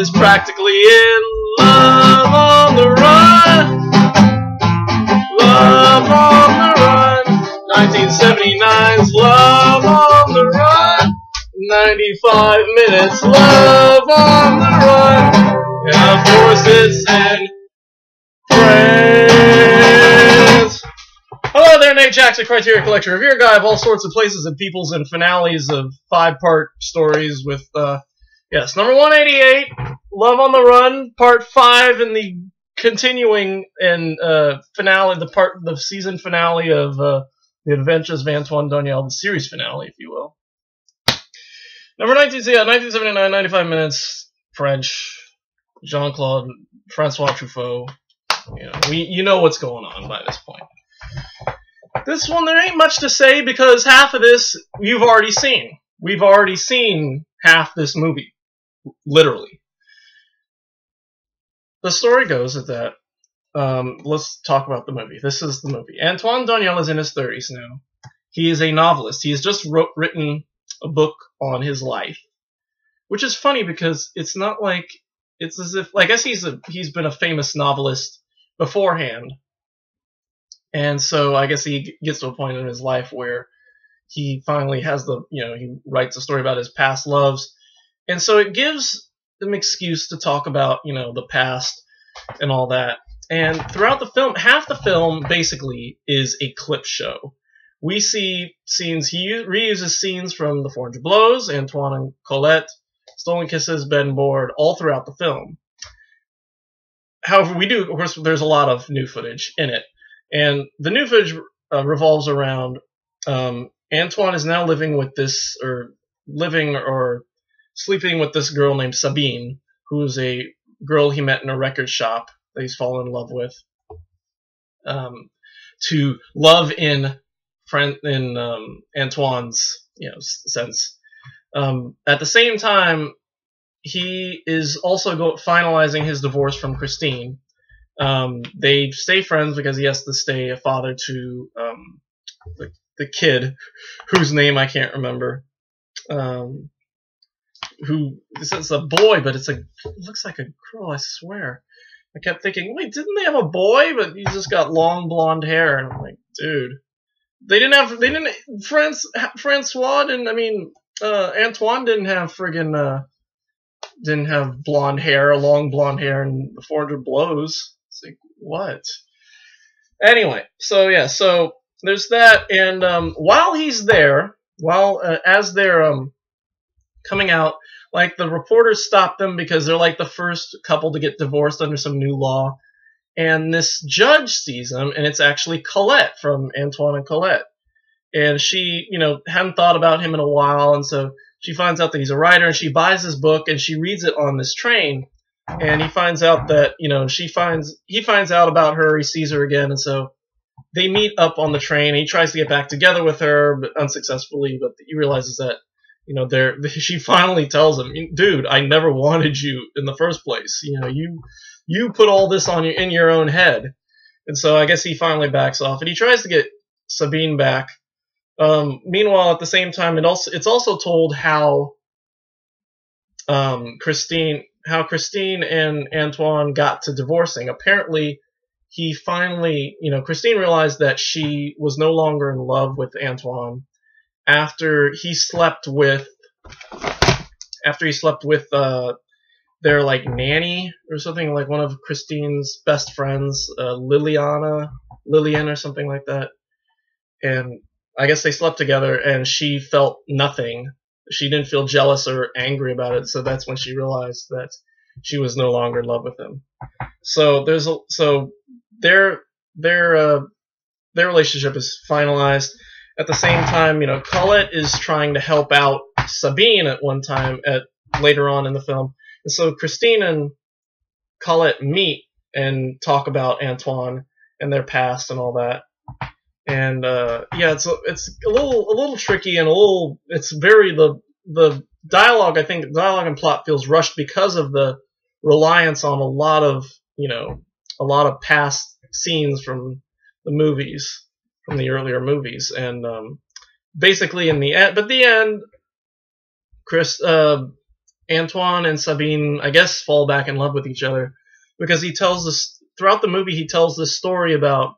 is practically in love on the run. Love on the run. 1979's Love on the Run. 95 minutes Love on the Run. And of course it's in France. Hello there, Nate Jackson, Criterion Collection Reviewer Guy of all sorts of places and peoples and finales of 5-part stories with, yes, number 188, Love on the Run, part 5 in the continuing and finale, the season finale of The Adventures of Antoine Doinel, the series finale, if you will. Number 1979, 95 minutes, French, Jean-Claude, Francois Truffaut. You know what's going on by this point. This one, there ain't much to say because half of this you've already seen. We've already seen half this movie, literally. The story goes that, let's talk about the movie. This is the movie. Antoine Doinel is in his 30s now. He is a novelist. He has just written a book on his life, which is funny because it's not like, it's as if, I guess he's been a famous novelist beforehand. And so I guess he gets to a point in his life where he finally has he writes a story about his past loves. And so it gives them excuse to talk about, the past and all that. And throughout the film, half the film basically is a clip show. We see scenes, he reuses scenes from The 400 Blows, Antoine and Colette, Stolen Kisses, Bed and Board, all throughout the film. However, of course, there's a lot of new footage in it. And the new footage revolves around Antoine is now living with this, sleeping with this girl named Sabine, who is a girl he met in a record shop that he's fallen in love with. To love in Antoine's sense. At the same time, he is also finalizing his divorce from Christine. They stay friends because he has to stay a father to the kid, whose name I can't remember. Who it's a boy, but it looks like a girl, I swear. I kept thinking, wait, didn't they have a boy? But he's just got long blonde hair, and I'm like, dude, Francois didn't. I mean, Antoine didn't have didn't have blonde hair, long blonde hair, in The 400 Blows. It's like, what? Anyway, so yeah, so there's that, and while he's there, as they're coming out, like, the reporters stop them because they're like the first couple to get divorced under some new law, and this judge sees them, and it's actually Colette from Antoine and Colette, and she, hadn't thought about him in a while, and so she finds out that he's a writer, and she buys his book, and she reads it on this train, and he finds out that, he finds out about her, he sees her again, and so they meet up on the train, and he tries to get back together with her, but unsuccessfully, but he realizes that, she finally tells him, dude, I never wanted you in the first place. You put all this in your own head. And so I guess he finally backs off, and he tries to get Sabine back. Meanwhile, at the same time, it's also told how Christine and Antoine got to divorcing. Apparently, he finally, Christine realized that she was no longer in love with Antoine after he slept with their nanny or something, like one of Christine's best friends, Lillian or something like that. And I guess they slept together, and she felt nothing. She didn't feel jealous or angry about it, so that's when she realized that she was no longer in love with him. So their relationship is finalized. At the same time, Colette is trying to help out Sabine at one time later on in the film. And so Christine and Colette meet and talk about Antoine and their past and all that. And yeah, it's a little tricky, and it's very the dialogue. I think dialogue and plot feels rushed because of the reliance on a lot of past scenes from the movies, from the earlier movies, and basically in the end, Antoine and Sabine, I guess, fall back in love with each other because he tells this throughout the movie. He tells this story about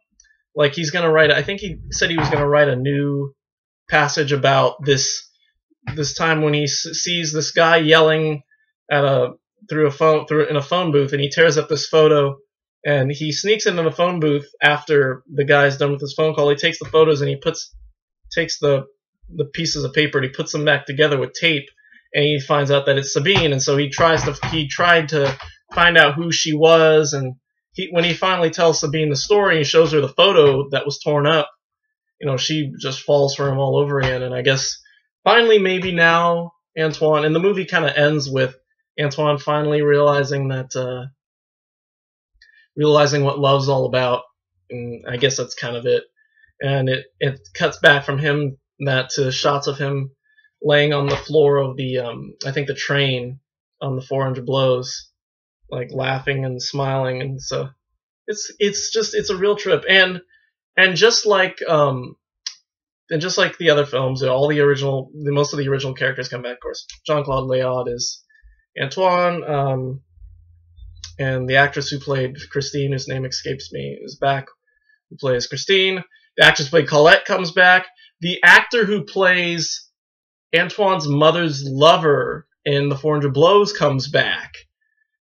like he's gonna write. I think he said he was gonna write a new passage about this time when he sees this guy yelling at in a phone booth, and he tears up this photo, and he sneaks into the phone booth after the guy's done with his phone call. He takes the photos and he takes the pieces of paper and he puts them back together with tape, and he finds out that it's Sabine, and so he tried to find out who she was, and when he finally tells Sabine the story, he shows her the photo that was torn up. She just falls for him all over again, and I guess finally maybe now Antoine, and the movie kind of ends with Antoine finally realizing what love's all about, and I guess that's kind of it. And it cuts back from him to shots of him laying on the floor of the I think the train on the 400 blows, like laughing and smiling, and so it's a real trip. And just like the other films, most of the original characters come back. Of course, Jean-Claude Léaud is Antoine, and the actress who played Christine, whose name escapes me, is back, who plays Christine. The actress who played Colette comes back. The actor who plays Antoine's mother's lover in The 400 Blows comes back.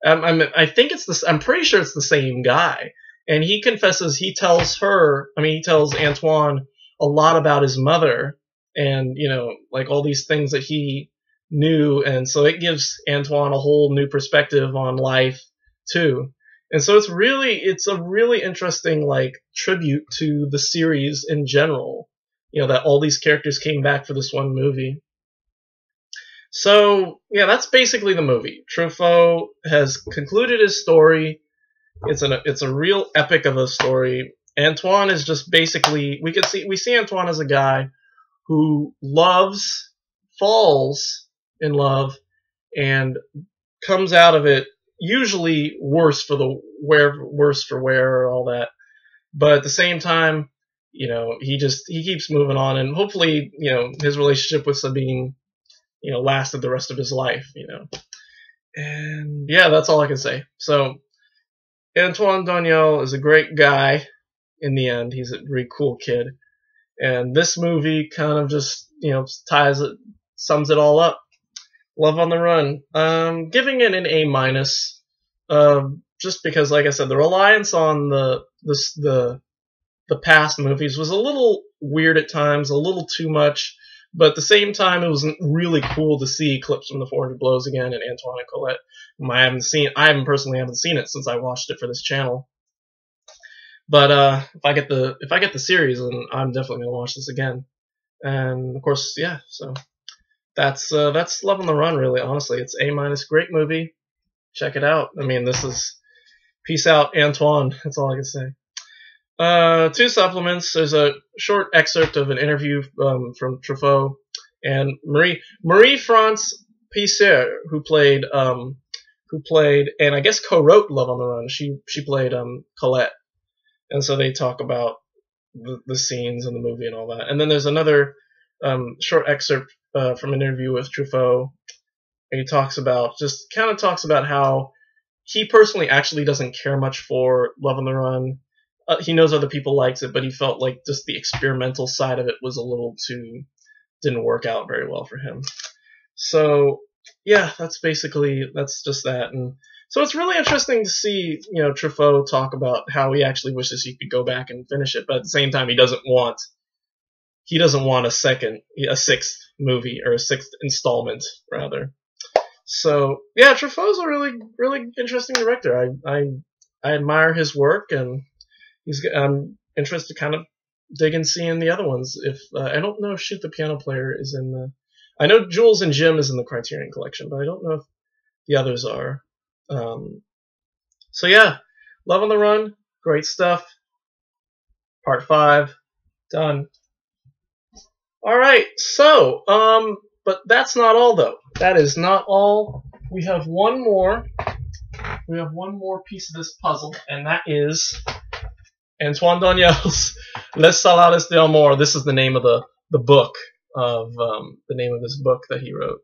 I think I'm pretty sure it's the same guy. And he confesses, he tells Antoine a lot about his mother, and like all these things that he knew, and so it gives Antoine a whole new perspective on life too. And so it's a really interesting like tribute to the series in general, that all these characters came back for this one movie. So yeah, that's basically the movie. Truffaut has concluded his story. It's a real epic of a story. Antoine is just basically, we see Antoine as a guy who falls in love, and comes out of it usually worse for wear, all that. But at the same time, he keeps moving on, and hopefully, his relationship with Sabine, lasted the rest of his life, And yeah, that's all I can say. So Antoine Doinel is a great guy. In the end, he's a really cool kid, and this movie kind of just sums it all up. Love on the Run. Giving it an A-, just because, like I said, the reliance on the past movies was a little weird at times, a little too much. But at the same time, it was really cool to see clips from the 400 Blows again, and Antoine and Colette, whom I personally haven't seen it since I watched it for this channel. But if I get the series, then I'm definitely gonna watch this again. And of course, yeah. So that's Love on the Run. Really, honestly, it's A-. Great movie. Check it out. I mean, this is peace out, Antoine. That's all I can say. Two supplements. There's a short excerpt of an interview from Truffaut and Marie-France Pisser, who played and I guess co-wrote Love on the Run. She played Colette, and so they talk about the scenes in the movie and all that. And then there's another short excerpt from an interview with Truffaut, and he talks about how he personally actually doesn't care much for Love on the Run. He knows other people likes it, but he felt like just the experimental side of it was didn't work out very well for him. So yeah, that's just that. And so it's really interesting to see, Truffaut talk about how he actually wishes he could go back and finish it, but at the same time he doesn't want a sixth movie, or a sixth installment rather. So yeah, Truffaut's a really, really interesting director. I admire his work, and I'm interested to kind of dig and see in the other ones. If I don't know if Shoot the Piano Player is in the. I know Jules and Jim is in the Criterion Collection, but I don't know if the others are. So yeah, Love on the Run, great stuff. Part 5, done. All right, so but that's not all though. That is not all. We have one more. We have one more piece of this puzzle, and that is Antoine Doinel's Les Salades d'Amour. This is the name of the book of the name of this book that he wrote.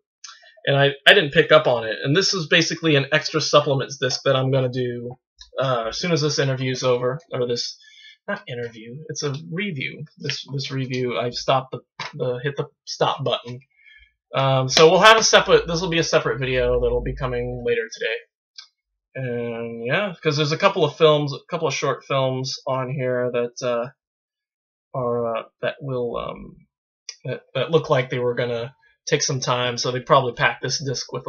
and I didn't pick up on it. And this is basically an extra supplements disc that I'm going to do as soon as this interview is over, or this, not interview, it's a review. This review, I've stopped hit the stop button. So we'll have a separate, this will be a separate video that'll be coming later today. And yeah, because there's a couple of films, a couple of short films on here that that look like they were gonna take some time, so they probably packed this disc with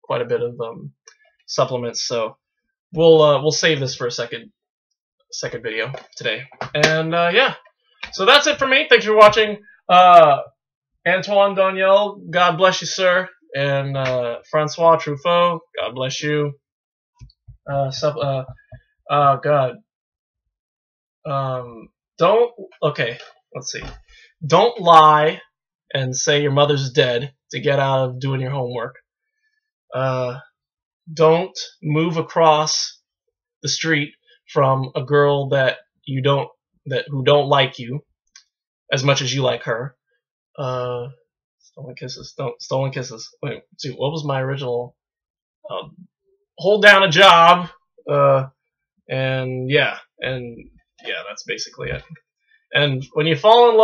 quite a bit of supplements. So we'll save this for a second video today. And yeah, so that's it for me. Thanks for watching. Antoine Doinel, God bless you, sir, and Francois Truffaut, God bless you. Let's see. Don't lie and say your mother's dead to get out of doing your homework. Don't move across the street from a girl who don't like you as much as you like her. Stolen kisses. Stolen kisses. Wait, see, what was my original? Hold down a job. And yeah, that's basically it. And when you fall in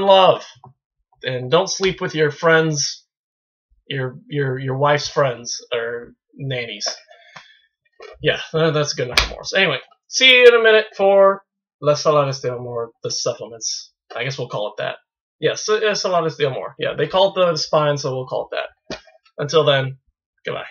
love, and don't sleep with your friends, your wife's friends or nannies. Yeah, that's good enough for more. So anyway, see you in a minute for Les Salades de Amor, the supplements. I guess we'll call it that. Yes, Salades de Amor. Yeah, they call it the spine, so we'll call it that. Until then, goodbye.